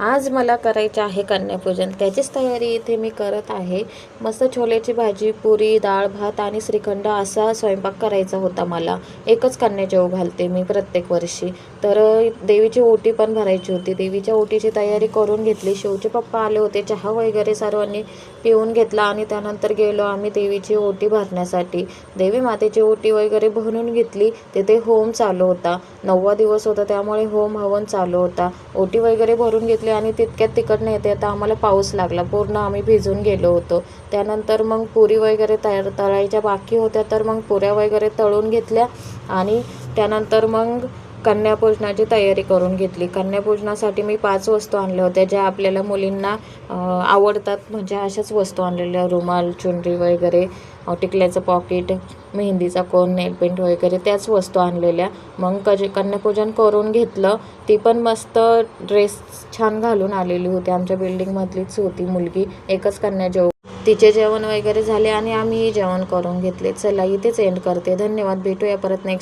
आज मला करायचे आहे कन्यापूजन, त्याचीच तयारी इथे मी करत आहे। मस्त छोलेची भाजी, पुरी, डाळ, भात आणि श्रीखंड असा स्वयंपाक करायचा होता मला। एकच कन्या जेवू घालते मी प्रत्येक वर्षी। तर देवीची ओटी पण भरायची होती। देवीच्या ओटीची तयारी करून घेतली। शिवचे पप्पा आले होते, चहा वगैरे सर्वांनी पिऊन घेतला आणि त्यानंतर गेलो आम्ही देवीची ओटी भरण्यासाठी। देवी मातेची ओटी वगैरे भरून घेतली। तिथे होम चालू होता, 9वा दिवस होता त्यामुळे होम हवन चालू होता। ओटी वगैरे भरून घेतली आणि तितक्यात तिकडनं येते आता आम्हाला पाऊस लागला, पूर्ण आम्ही भिजून गेलो होतो। त्यानंतर मग पुरी वगैरे तळायच्या बाकी होत्या, तर मग पुऱ्या वगैरे तळून घेतल्या आणि त्यानंतर मग कन्यापूजनाची तयारी करून घेतली। कन्यापूजनासाठी मी 5 वस्तू आणल्या होत्या, ज्या आपल्याला मुलींना आवडतात, म्हणजे अशाच वस्तू आणलेल्या। रुमाल, चुनरी वगैरे, टिकल्याचं पॉकेट, मेहंदीचा कोन, नेलपेंट वगैरे त्याच वस्तू आणलेल्या। मग कन्यापूजन करून घेतलं। ती पण मस्त ड्रेस छान घालून आलेली होती, आमच्या बिल्डिंगमधलीच होती मुलगी, एकच कन्या जेवू। तिचे जेवण वगैरे झाले आणि आम्ही जेवण करून घेतले। चला इथेच एंड करते, धन्यवाद, भेटूया परत नेक्स्ट